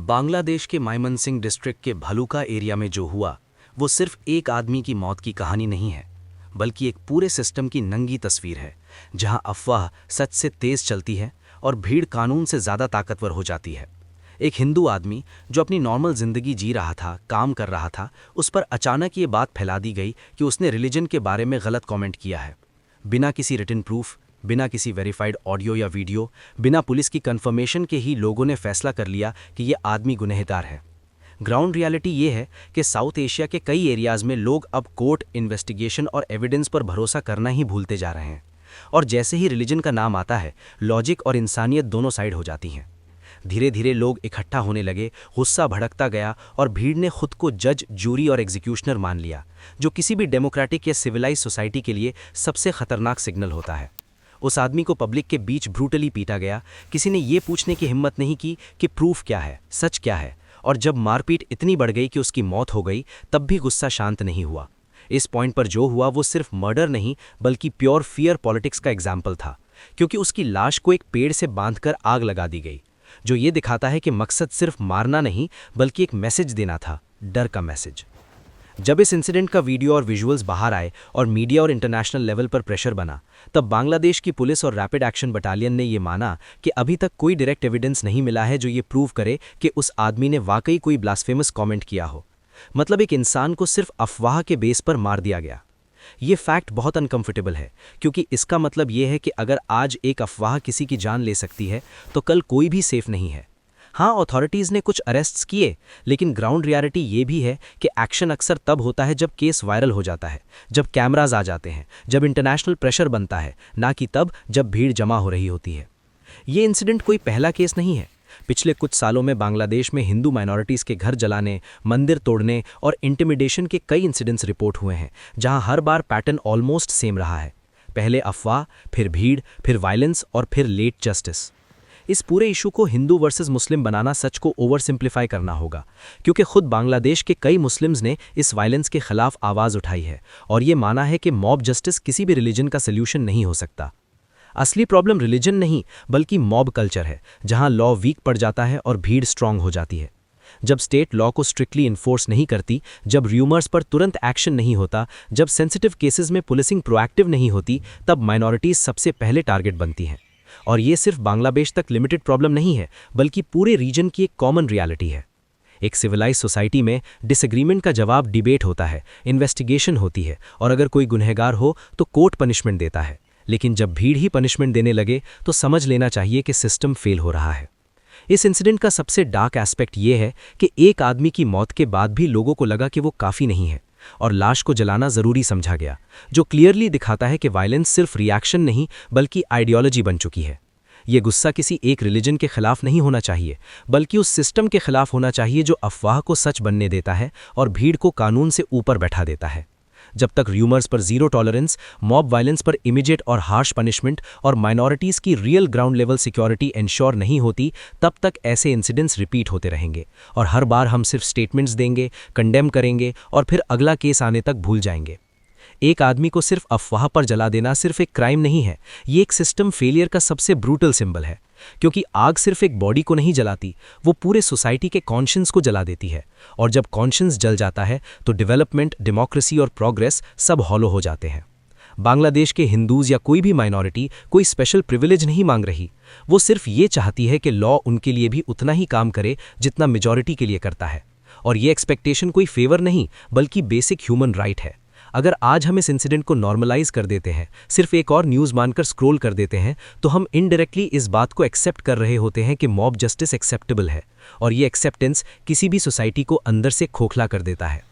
बांग्लादेश के माइमनसिंह डिस्ट्रिक्ट के भलुका एरिया में जो हुआ वो सिर्फ एक आदमी की मौत की कहानी नहीं है, बल्कि एक पूरे सिस्टम की नंगी तस्वीर है, जहां अफवाह सच से तेज चलती है और भीड़ कानून से ज़्यादा ताकतवर हो जाती है। एक हिंदू आदमी जो अपनी नॉर्मल ज़िंदगी जी रहा था, काम कर रहा था, उस पर अचानक ये बात फैला दी गई कि उसने रिलीजन के बारे में गलत कमेंट किया है। बिना किसी रिटन प्रूफ, बिना किसी वेरीफाइड ऑडियो या वीडियो, बिना पुलिस की कंफर्मेशन के ही लोगों ने फैसला कर लिया कि ये आदमी गुनहगार है। ग्राउंड रियलिटी ये है कि साउथ एशिया के कई एरियाज़ में लोग अब कोर्ट, इन्वेस्टिगेशन और एविडेंस पर भरोसा करना ही भूलते जा रहे हैं, और जैसे ही रिलीजन का नाम आता है, लॉजिक और इंसानियत दोनों साइड हो जाती हैं। धीरे धीरे लोग इकट्ठा होने लगे, गुस्सा भड़कता गया और भीड़ ने खुद को जज, जूरी और एग्जीक्यूशनर मान लिया, जो किसी भी डेमोक्रेटिक या सिविलाइज सोसाइटी के लिए सबसे खतरनाक सिग्नल होता है। उस आदमी को पब्लिक के बीच ब्रूटली पीटा गया। किसी ने ये पूछने की हिम्मत नहीं की कि प्रूफ क्या है, सच क्या है, और जब मारपीट इतनी बढ़ गई कि उसकी मौत हो गई, तब भी गुस्सा शांत नहीं हुआ। इस पॉइंट पर जो हुआ वो सिर्फ मर्डर नहीं, बल्कि प्योर फियर पॉलिटिक्स का एग्जाम्पल था, क्योंकि उसकी लाश को एक पेड़ से बांधकर आग लगा दी गई, जो ये दिखाता है कि मकसद सिर्फ मारना नहीं, बल्कि एक मैसेज देना था, डर का मैसेज। जब इस इंसिडेंट का वीडियो और विजुअल्स बाहर आए और मीडिया और इंटरनेशनल लेवल पर प्रेशर बना, तब बांग्लादेश की पुलिस और रैपिड एक्शन बटालियन ने ये माना कि अभी तक कोई डायरेक्ट एविडेंस नहीं मिला है जो ये प्रूव करे कि उस आदमी ने वाकई कोई ब्लास्फेमस कमेंट किया हो। मतलब एक इंसान को सिर्फ अफवाह के बेस पर मार दिया गया। ये फैक्ट बहुत अनकंफर्टेबल है, क्योंकि इसका मतलब ये है कि अगर आज एक अफवाह किसी की जान ले सकती है, तो कल कोई भी सेफ नहीं है। हाँ, अथॉरिटीज़ ने कुछ अरेस्ट्स किए, लेकिन ग्राउंड रियलिटी ये भी है कि एक्शन अक्सर तब होता है जब केस वायरल हो जाता है, जब कैमराज आ जाते हैं, जब इंटरनेशनल प्रेशर बनता है, ना कि तब जब भीड़ जमा हो रही होती है। ये इंसिडेंट कोई पहला केस नहीं है। पिछले कुछ सालों में बांग्लादेश में हिंदू माइनॉरिटीज़ के घर जलाने, मंदिर तोड़ने और इंटिमिडेशन के कई इंसिडेंट्स रिपोर्ट हुए हैं, जहां हर बार पैटर्न ऑलमोस्ट सेम रहा है। पहले अफवाह, फिर भीड़, फिर वायलेंस और फिर लेट जस्टिस। इस पूरे इशू को हिंदू वर्सेस मुस्लिम बनाना सच को ओवर सिंप्लीफाई करना होगा, क्योंकि खुद बांग्लादेश के कई मुस्लिम्स ने इस वायलेंस के खिलाफ आवाज़ उठाई है और ये माना है कि मॉब जस्टिस किसी भी रिलीजन का सल्यूशन नहीं हो सकता। असली प्रॉब्लम रिलीजन नहीं, बल्कि मॉब कल्चर है, जहां लॉ वीक पड़ जाता है और भीड़ स्ट्रांग हो जाती है। जब स्टेट लॉ को स्ट्रिक्टली इन्फोर्स नहीं करती, जब र्यूमर्स पर तुरंत एक्शन नहीं होता, जब सेंसिटिव केसेस में पुलिसिंग प्रोएक्टिव नहीं होती, तब माइनॉरिटीज़ सबसे पहले टारगेट बनती हैं। और ये सिर्फ बांग्लादेश तक लिमिटेड प्रॉब्लम नहीं है, बल्कि पूरे रीजन की एक कॉमन रियलिटी है। एक सिविलाइज सोसाइटी में डिसएग्रीमेंट का जवाब डिबेट होता है, इन्वेस्टिगेशन होती है, और अगर कोई गुनहगार हो तो कोर्ट पनिशमेंट देता है। लेकिन जब भीड़ ही पनिशमेंट देने लगे, तो समझ लेना चाहिए कि सिस्टम फेल हो रहा है। इस इंसिडेंट का सबसे डार्क एस्पेक्ट ये है कि एक आदमी की मौत के बाद भी लोगों को लगा कि वो काफ़ी नहीं है, और लाश को जलाना ज़रूरी समझा गया, जो क्लियरली दिखाता है कि वायलेंस सिर्फ रिएक्शन नहीं, बल्कि आइडियोलॉजी बन चुकी है। ये गुस्सा किसी एक रिलीजन के खिलाफ नहीं होना चाहिए, बल्कि उस सिस्टम के खिलाफ होना चाहिए जो अफवाह को सच बनने देता है और भीड़ को कानून से ऊपर बैठा देता है। जब तक र्यूमर्स पर जीरो टॉलरेंस, मॉब वायलेंस पर इमीडिएट और हार्श पनिशमेंट और माइनॉरिटीज़ की real ground level security ensure नहीं होती, तब तक ऐसे इंसिडेंट्स रिपीट होते रहेंगे, और हर बार हम सिर्फ स्टेटमेंट्स देंगे, कंडेम करेंगे और फिर अगला केस आने तक भूल जाएंगे। एक आदमी को सिर्फ अफवाह पर जला देना सिर्फ एक क्राइम नहीं है, ये एक सिस्टम फेलियर का सबसे ब्रूटल सिंबल है, क्योंकि आग सिर्फ एक बॉडी को नहीं जलाती, वो पूरे सोसाइटी के कॉन्शियंस को जला देती है, और जब कॉन्शियंस जल जाता है तो डेवलपमेंट, डेमोक्रेसी और प्रोग्रेस सब हॉलो हो जाते हैं। बांग्लादेश के हिंदूज़ या कोई भी माइनॉरिटी कोई स्पेशल प्रिविलेज नहीं मांग रही, वो सिर्फ ये चाहती है कि लॉ उनके लिए भी उतना ही काम करे जितना मेजॉरिटी के लिए करता है, और ये एक्सपेक्टेशन कोई फेवर नहीं, बल्कि बेसिक ह्यूमन राइट है। अगर आज हम इस इंसिडेंट को नॉर्मलाइज कर देते हैं, सिर्फ एक और न्यूज़ मानकर स्क्रॉल कर देते हैं, तो हम इनडायरेक्टली इस बात को एक्सेप्ट कर रहे होते हैं कि मॉब जस्टिस एक्सेप्टेबल है, और ये एक्सेप्टेंस किसी भी सोसाइटी को अंदर से खोखला कर देता है।